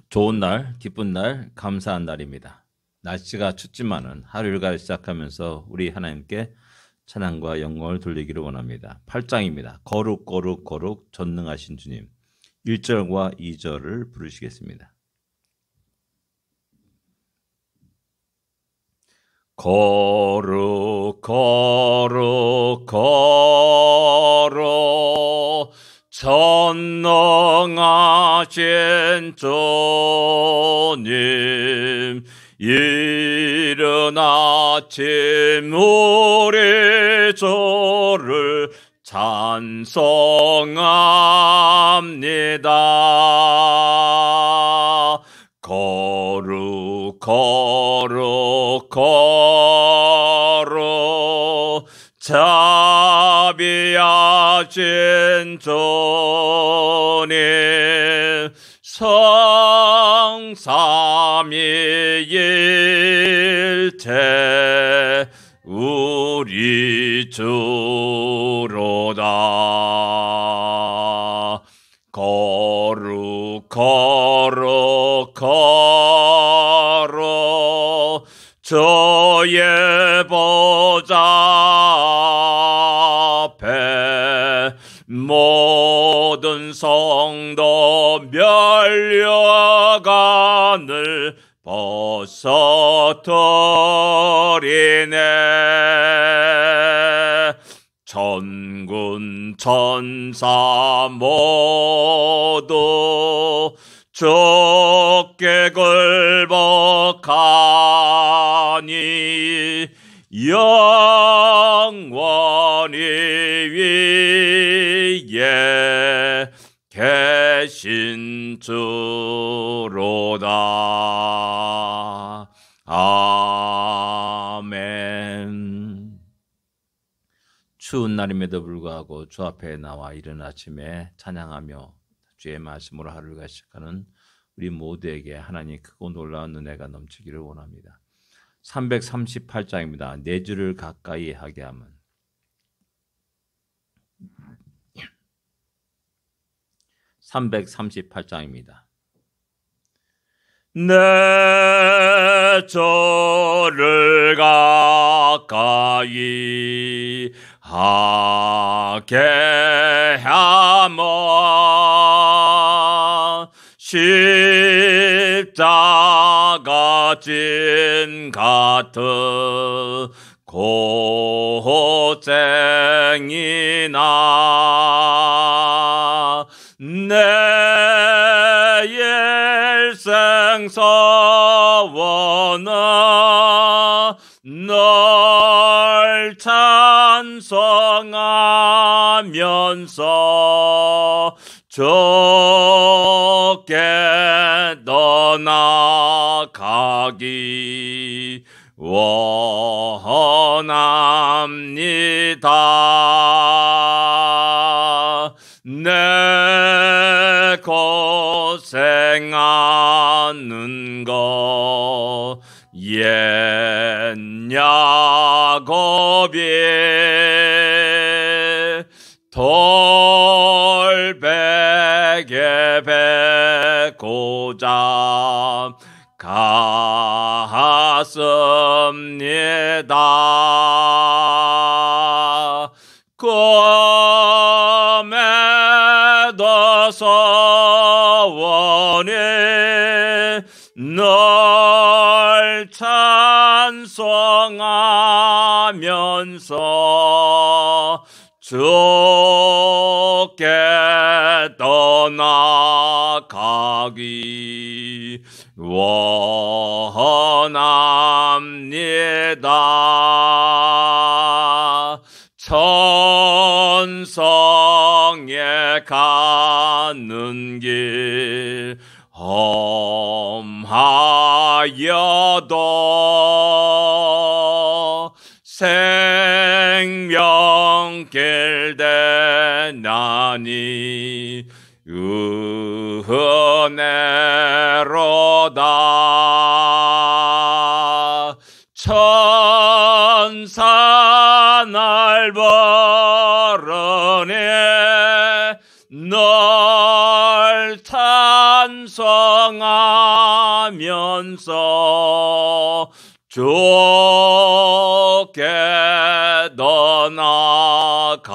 좋은 날, 기쁜 날, 감사한 날입니다. 날씨가 춥지만은 하루 일과를 시작하면서 우리 하나님께 찬양과 영광을 돌리기를 원합니다. 8장입니다. 거룩 거룩 거룩 전능하신 주님. 1절과 2절을 부르시겠습니다. 거룩 거룩 거룩 전능하신 주님, 이른 아침 우리 주를 찬송합니다. 거룩 거룩 거룩 자비하신 주님, 성삼위일체 우리 주로다. 거룩 거룩 거룩 주의 보좌 앞에 모든 성도 멸류관을 벗어뜨리네. 천군 천사 모두 주께 굴복하니 영원히 위에 계신 주로다. 아멘. 추운 날임에도 불구하고 주 앞에 나와 이른 아침에 찬양하며 주의 말씀으로 하루가 시작하는 우리 모두에게 하나님의 크고 놀라운 은혜가 넘치기를 원합니다. 338장입니다. 내 주를 가까이 하게 함은. 338장입니다. 내 주를 가까이 하게 함은 십자가 진 같은 고생이나 내 일생 서원은 널 찬송하면서 주께 떠나가기 원합니다. 내 고생하는 것 옛 야곱이 돌베개 베고자 갔습니다. 꿈에도 소원이 널 찬송하면서 주께 떠나가기 원합니다. 천성에 가는 길 험하여도 생명길 대나니 은혜로다. 천사 날 부르니 널 찬송하 주께 떠나가기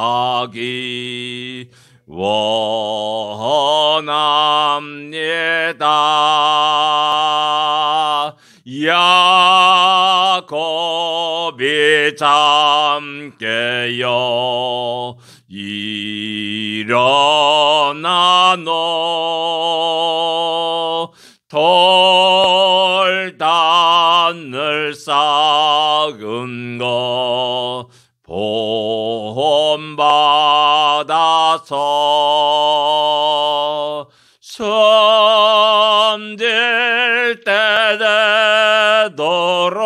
원합니다. 야곱이 잠깨어 일어나노 돌단을 쌓은 거 본받아서 섬질 때 되도록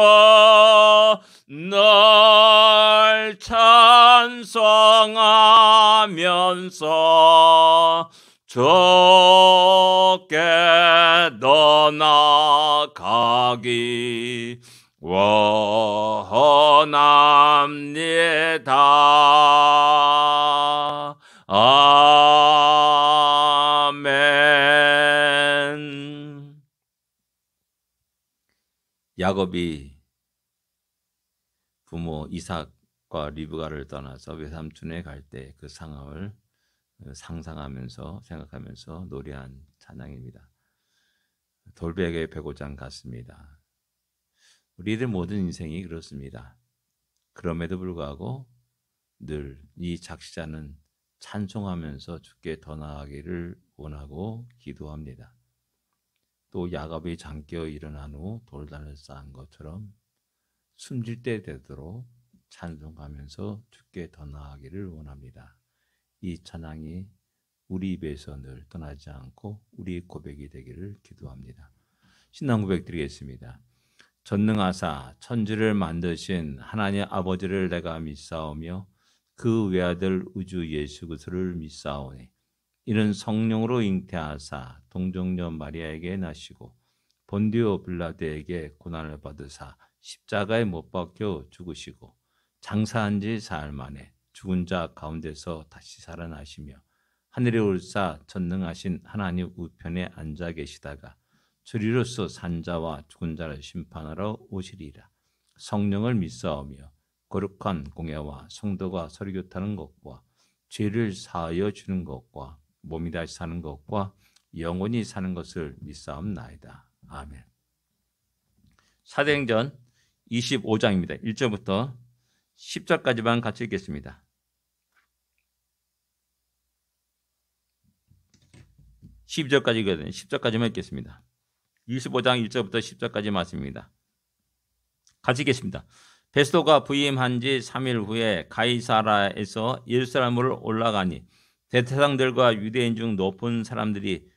널 찬송하면서 주께 떠나가기 원합니다. 아멘. 야곱이 부모 이삭과 리브가를 떠나서 외삼촌에 갈 때 그 상황을 상상하면서 생각하면서 노래한 찬양입니다. 돌베개 백오장 같습니다. 우리들 모든 인생이 그렇습니다. 그럼에도 불구하고 늘 이 작시자는 찬송하면서 주께 더 나아가기를 원하고 기도합니다. 또 야곱이 잠깨어 일어난 후 돌단을 쌓은 것처럼 숨질 때 되도록 찬송하면서 주께 더 나아가기를 원합니다. 이 찬양이 우리 입에서 늘 떠나지 않고 우리 고백이 되기를 기도합니다. 신앙 고백 드리겠습니다. 전능하사 천지를 만드신 하나님 아버지를 내가 믿사오며 그 외아들 우주 예수 그리스도를 믿사오니 이는 성령으로 잉태하사 동정녀 마리아에게 나시고 본디오 빌라도에게 고난을 받으사 십자가에 못 박혀 죽으시고 장사한 지 사흘 만에 죽은 자 가운데서 다시 살아나시며 하늘에 올사 전능하신 하나님 우편에 앉아 계시다가 주리로서 산자와 죽은 자를 심판하러 오시리라. 성령을 믿사오며 거룩한 공예와 성도가 설교타는 것과 죄를 사하여 주는 것과 몸이 다시 사는 것과 영원히 사는 것을 믿사옵나이다. 아멘. 사도행전 25장입니다. 1절부터 10절까지만 같이 읽겠습니다. 12절까지 읽거든요. 10절까지만 읽겠습니다. 25장 1절부터 10절까지 말씀입니다. 같이 읽겠습니다. 베스도가 부임한 지 3일 후에 가이사라에서 예루살렘으로 올라가니 대제사장들과 유대인 중 높은 사람들이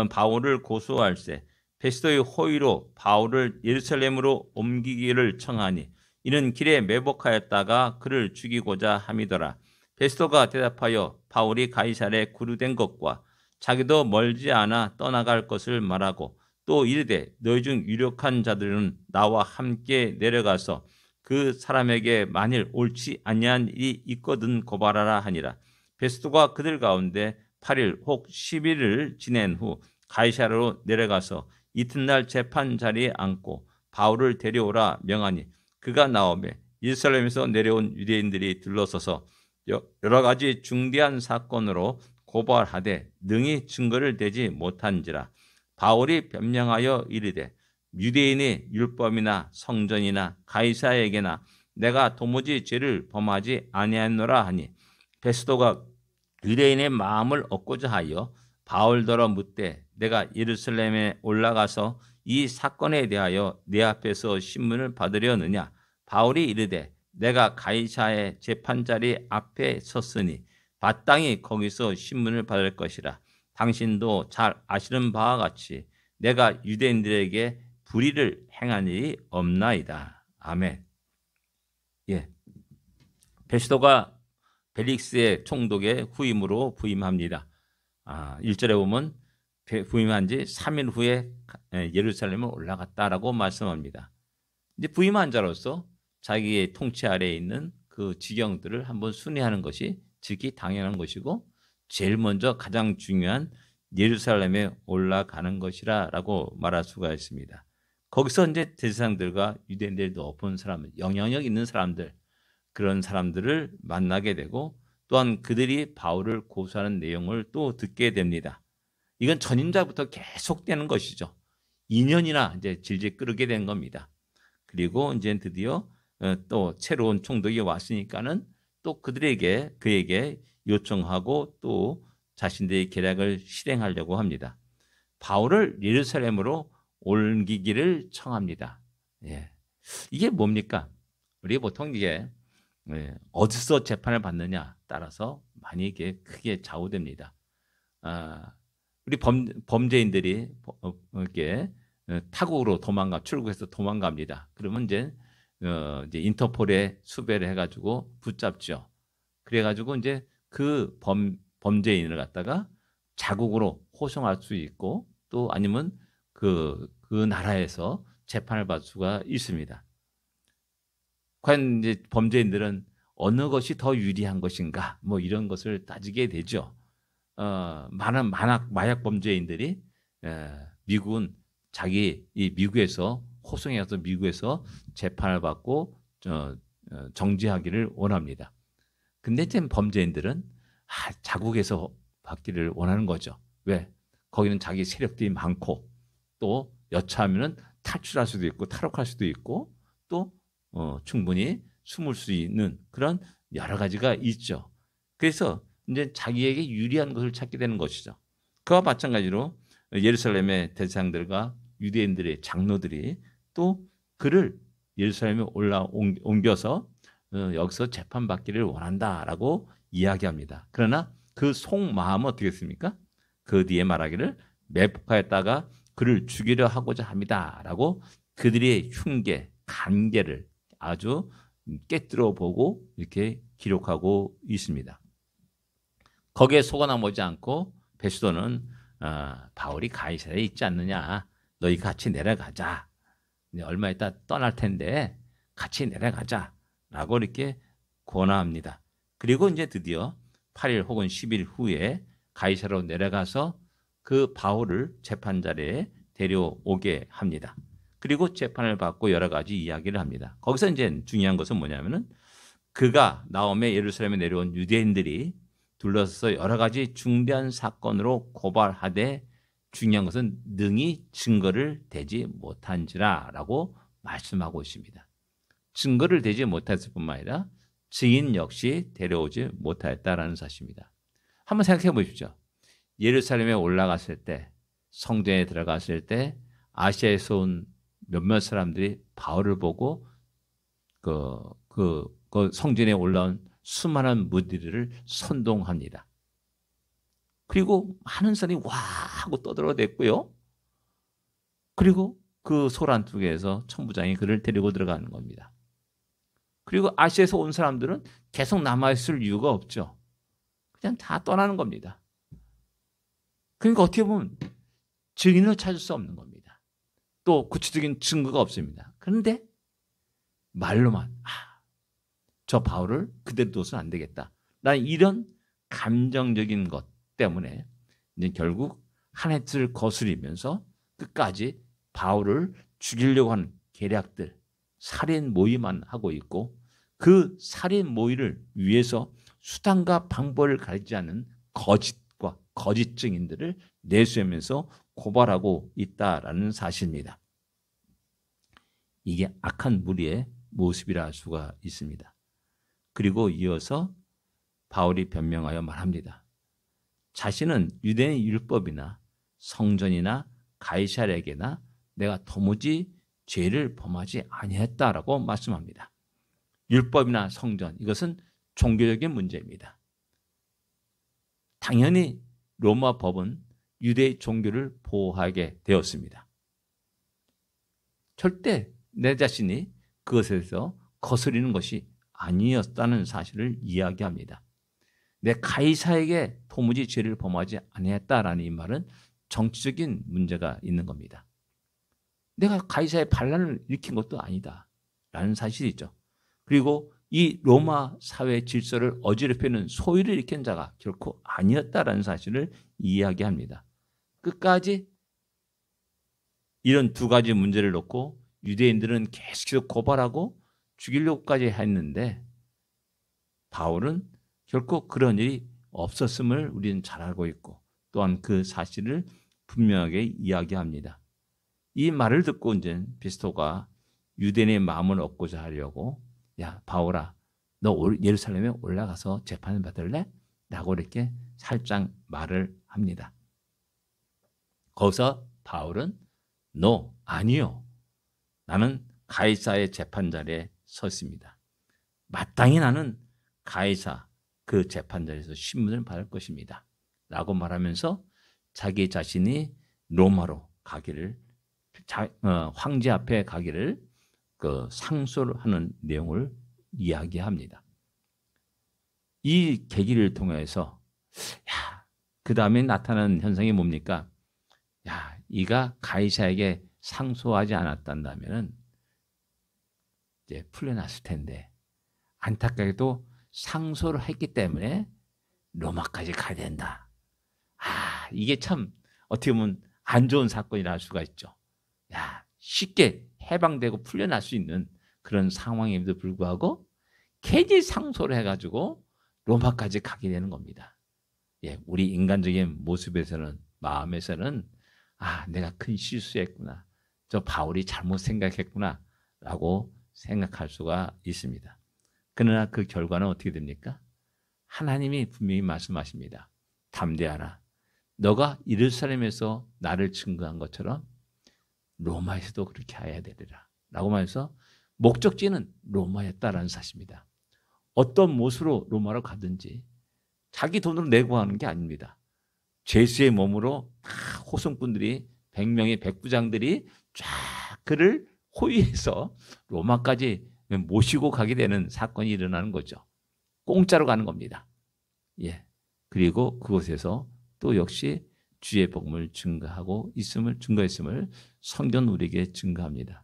바울을 고소할세 베스도의 호의로 바울을 예루살렘으로 옮기기를 청하니 이는 길에 매복하였다가 그를 죽이고자 함이더라. 베스도가 대답하여 바울이 가이사랴에 구류된 것과 자기도 멀지 않아 떠나갈 것을 말하고 또 이르되 너희 중 유력한 자들은 나와 함께 내려가서 그 사람에게 만일 옳지 아니한 일이 있거든 고발하라 하니라. 베스도가 그들 가운데 8일 혹 10일을 지낸 후 가이사랴로 내려가서 이튿날 재판 자리에 앉고 바울을 데려오라 명하니 그가 나오매 예루살렘에서 내려온 유대인들이 들러서서 여러 가지 중대한 사건으로 고발하되 능히 증거를 대지 못한지라. 바울이 변명하여 이르되 유대인의 율법이나 성전이나 가이사에게나 내가 도무지 죄를 범하지 아니하노라 하니 베스도가 유대인의 마음을 얻고자 하여 바울더러 묻되 내가 예루살렘에 올라가서 이 사건에 대하여 내 앞에서 신문을 받으려느냐. 바울이 이르되 내가 가이사의 재판자리 앞에 섰으니 마땅히 거기서 신문을 받을 것이라. 당신도 잘 아시는 바와 같이 내가 유대인들에게 불의를 행한 일이 없나이다. 아멘. 예, 베스도가 벨릭스의 총독의 후임으로 부임합니다. 1절에 보면 부임한 지 3일 후에 예루살렘에 올라갔다라고 말씀합니다. 이제 부임한 자로서 자기의 통치 아래에 있는 그 지경들을 한번 순회하는 것이 지극히 당연한 것이고 제일 먼저 가장 중요한 예루살렘에 올라가는 것이라고 말할 수가 있습니다. 거기서 이제 대제사장들과 유대인들이 높은 사람들, 영향력 있는 사람들, 그런 사람들을 만나게 되고 또한 그들이 바울을 고소하는 내용을 또 듣게 됩니다. 이건 전임자부터 계속되는 것이죠. 2년이나 이제 질질 끌게 된 겁니다. 그리고 이제 드디어 또 새로운 총독이 왔으니까는 또 그에게 요청하고 또 자신들의 계략을 실행하려고 합니다. 바울을 예루살렘으로 옮기기를 청합니다. 예. 이게 뭡니까? 우리 보통 이게 어디서 재판을 받느냐 따라서 많이 이게 크게 좌우됩니다. 우리 범죄인들이 이렇게 타국으로 출국해서 도망갑니다. 그러면 이제 인터폴에 수배를 해가지고 붙잡죠. 그래가지고 이제 그 범죄인을 갖다가 자국으로 호송할 수 있고 또 아니면 그 나라에서 재판을 받을 수가 있습니다. 과연 이제 범죄인들은 어느 것이 더 유리한 것인가 뭐 이런 것을 따지게 되죠. 많은 마약 범죄인들이 미국은 미국에서 호송해서 미국에서 재판을 받고 정지하기를 원합니다. 근데 지금 범죄인들은 자국에서 받기를 원하는 거죠. 왜? 거기는 자기 세력들이 많고 또 여차하면은 탈출할 수도 있고 탈옥할 수도 있고 또 충분히 숨을 수 있는 그런 여러 가지가 있죠. 그래서 이제 자기에게 유리한 것을 찾게 되는 것이죠. 그와 마찬가지로 예루살렘의 대제사장들과 유대인들의 장로들이 또 그를 예루살렘에 옮겨서 여기서 재판받기를 원한다라고 이야기합니다. 그러나 그 속마음은 어떻게 했습니까? 그 뒤에 말하기를 매복하였다가 그를 죽이려 하고자 합니다라고 그들의 흉계, 간계를 아주 깨뜨려 보고 이렇게 기록하고 있습니다. 거기에 속아나오지 않고 베스도는 바울이 가이사랴에 있지 않느냐, 너희 같이 내려가자. 얼마 있다 떠날 텐데 같이 내려가자라고 이렇게 권합니다. 그리고 이제 드디어 8일 혹은 10일 후에 가이사랴로 내려가서 그 바울을 재판자리에 데려오게 합니다. 그리고 재판을 받고 여러 가지 이야기를 합니다. 거기서 이제 중요한 것은 뭐냐면은 그가 나옴에 예루살렘에 내려온 유대인들이 둘러서서 여러 가지 중대한 사건으로 고발하되 중요한 것은 능히 증거를 대지 못한지라라고 말씀하고 있습니다. 증거를 대지 못했을 뿐만 아니라 증인 역시 데려오지 못하였다라는 사실입니다. 한번 생각해 보십시오. 예루살렘에 올라갔을 때, 성전에 들어갔을 때 아시아에서 온 몇몇 사람들이 바울을 보고 그 성전에 올라온 수많은 무리들을 선동합니다. 그리고 많은 사람이 와 하고 떠들어댔고요. 그리고 그 소란tuk에서 천부장이 그를 데리고 들어가는 겁니다. 그리고 아시아에서 온 사람들은 계속 남아있을 이유가 없죠. 그냥 다 떠나는 겁니다. 그러니까 어떻게 보면 증인을 찾을 수 없는 겁니다. 또 구체적인 증거가 없습니다. 그런데 말로만 저 바울을 그대로 둬서는 안 되겠다. 나는 이런 감정적인 것 때문에 이제 결국 한 해를 거스리면서 끝까지 바울을 죽이려고 하는 계략들, 살인 모의만 하고 있고 그 살인 모의를 위해서 수단과 방법을 가리지 않는 거짓과 거짓 증인들을 내세우면서 고발하고 있다라는 사실입니다. 이게 악한 무리의 모습이라 할 수가 있습니다. 그리고 이어서 바울이 변명하여 말합니다. 자신은 유대인 율법이나 성전이나 가이사랴에게나 내가 도무지 죄를 범하지 아니했다라고 말씀합니다. 율법이나 성전, 이것은 종교적인 문제입니다. 당연히 로마 법은 유대의 종교를 보호하게 되었습니다. 절대 내 자신이 그것에서 거스리는 것이 아니었다는 사실을 이야기합니다. 내 가이사에게 도무지 죄를 범하지 아니했다라는 이 말은 정치적인 문제가 있는 겁니다. 내가 가이사의 반란을 일으킨 것도 아니다라는 사실이죠. 그리고 이 로마 사회 질서를 어지럽히는 소위를 일으킨 자가 결코 아니었다라는 사실을 이야기합니다. 끝까지 이런 두 가지 문제를 놓고 유대인들은 계속해서 고발하고 죽이려고까지 했는데 바울은 결코 그런 일이 없었음을 우리는 잘 알고 있고 또한 그 사실을 분명하게 이야기합니다. 이 말을 듣고 이제 비스토가 유대인의 마음을 얻고자 하려고 야 바울아 너 예루살렘에 올라가서 재판을 받을래? 라고 이렇게 살짝 말을 합니다. 거기서 바울은 No, 아니요. 나는 가이사의 재판 자리에 섰습니다. 마땅히 나는 가이사 그 재판 자리에서 신문을 받을 것입니다. 라고 말하면서 자기 자신이 로마로 가기를 황제 앞에 가기를 그 상소를 하는 내용을 이야기합니다. 이 계기를 통해서 그 다음에 나타나는 현상이 뭡니까? 이가 가이사에게 상소하지 않았단다면 이제 풀려났을 텐데 안타깝게도 상소를 했기 때문에 로마까지 가야 된다. 이게 참 어떻게 보면 안 좋은 사건이라 할 수가 있죠. 쉽게 해방되고 풀려날 수 있는 그런 상황임에도 불구하고 괜히 상소를 해가지고 로마까지 가게 되는 겁니다. 우리 인간적인 모습에서는 마음에서는 내가 큰 실수했구나. 저 바울이 잘못 생각했구나 라고 생각할 수가 있습니다. 그러나 그 결과는 어떻게 됩니까? 하나님이 분명히 말씀하십니다. 담대하라. 너가 예루살렘에서 나를 증거한 것처럼 로마에서도 그렇게 해야 되리라. 라고 말해서 목적지는 로마였다라는 사실입니다. 어떤 모습으로 로마로 가든지 자기 돈으로 내고 하는 게 아닙니다. 죄수의 몸으로 다 호송꾼들이 100명의 백부장들이 쫙 그를 호위해서 로마까지 모시고 가게 되는 사건이 일어나는 거죠. 공짜로 가는 겁니다. 그리고 그곳에서 또 역시 주의 복음을 증거했음을 성경 우리에게 증거합니다.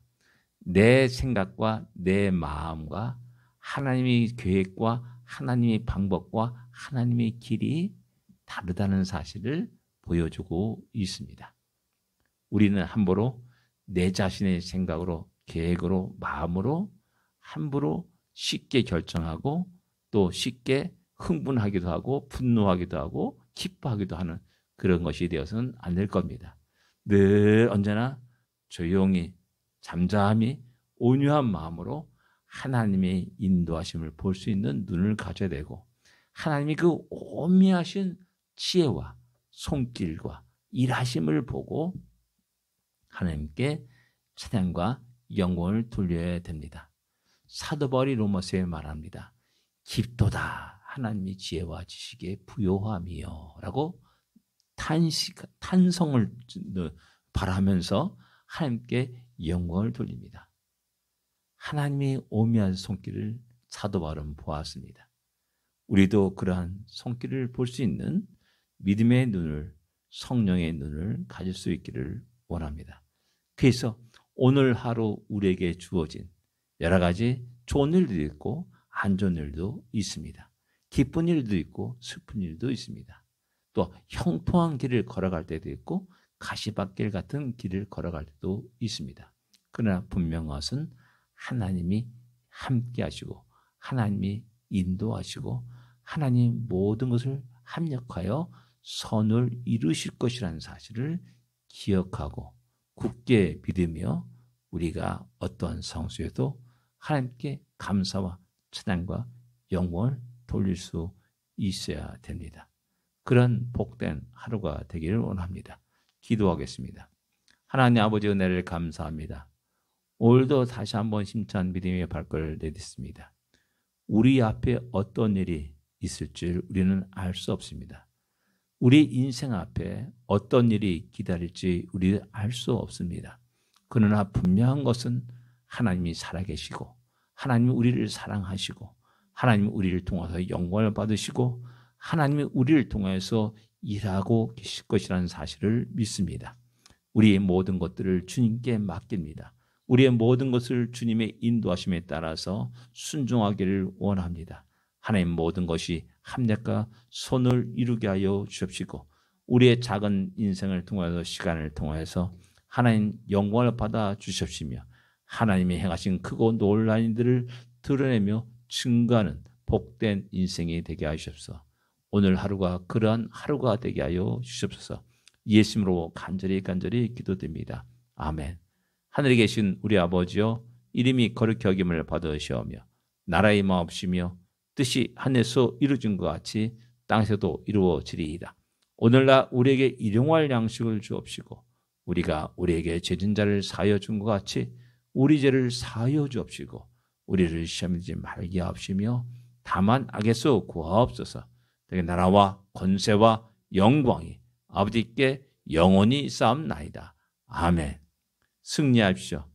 내 생각과 내 마음과 하나님의 계획과 하나님의 방법과 하나님의 길이 다르다는 사실을 보여주고 있습니다. 우리는 함부로 내 자신의 생각으로, 계획으로, 마음으로 함부로 쉽게 결정하고 또 쉽게 흥분하기도 하고 분노하기도 하고 기뻐하기도 하는 그런 것이 되어서는 안 될 겁니다. 늘 언제나 조용히 잠잠히 온유한 마음으로 하나님의 인도하심을 볼 수 있는 눈을 가져야 되고 하나님이 그 오묘하신 지혜와 손길과 일하심을 보고 하나님께 찬양과 영광을 돌려야 됩니다. 사도 바울이 로마서에 말합니다. 깊도다 하나님의 지혜와 지식에 부요함이요 라고 탄성을 바라면서 하나님께 영광을 돌립니다. 하나님의 오묘한 손길을 사도 바울은 보았습니다. 우리도 그러한 손길을 볼 수 있는 믿음의 눈을, 성령의 눈을 가질 수 있기를 원합니다. 그래서 오늘 하루 우리에게 주어진 여러 가지 좋은 일도 있고 안 좋은 일도 있습니다. 기쁜 일도 있고 슬픈 일도 있습니다. 또 형통한 길을 걸어갈 때도 있고 가시밭길 같은 길을 걸어갈 때도 있습니다. 그러나 분명한 것은 하나님이 함께 하시고 하나님이 인도하시고 하나님 모든 것을 합력하여 선을 이루실 것이라는 사실을 기억하고 굳게 믿으며 우리가 어떠한 상황에도 하나님께 감사와 찬양과 영광을 돌릴 수 있어야 됩니다. 그런 복된 하루가 되기를 원합니다. 기도하겠습니다. 하나님 아버지 은혜를 감사합니다. 오늘도 다시 한번 힘찬 믿음의 발걸음을 내딛습니다. 우리 앞에 어떤 일이 있을 줄 우리는 알 수 없습니다. 우리 인생 앞에 어떤 일이 기다릴지 우리는 알 수 없습니다. 그러나 분명한 것은 하나님이 살아계시고 하나님이 우리를 사랑하시고 하나님이 우리를 통해서 영광을 받으시고 하나님이 우리를 통해서 일하고 계실 것이라는 사실을 믿습니다. 우리의 모든 것들을 주님께 맡깁니다. 우리의 모든 것을 주님의 인도하심에 따라서 순종하기를 원합니다. 하나님 모든 것이 합력과 선을 이루게 하여 주옵시고 우리의 작은 인생을 통해서 시간을 통해서 하나님 영광을 받아 주십시며 하나님이 행하신 크고 놀라운 일들을 드러내며 증거하는 복된 인생이 되게 하시옵소서. 오늘 하루가 그러한 하루가 되게 하여 주시옵소서. 예수님으로 간절히 기도드립니다. 아멘. 하늘에 계신 우리 아버지여, 이름이 거룩히 여김을 받으시오며 나라의 마옵시며 뜻이 하늘에서 이루어진 것 같이 땅에서도 이루어지리이다. 오늘날 우리에게 일용할 양식을 주옵시고 우리가 우리에게 죄진 자를 사하여 준 것 같이 우리 죄를 사하여 주옵시고 우리를 시험에 들지 말게 하옵시며 다만 악에서 구하옵소서. 되게 나라와 권세와 영광이 아버지께 영원히 쌓옵나이다. 아멘. 승리하십시오.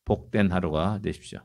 복된 하루가 되십시오.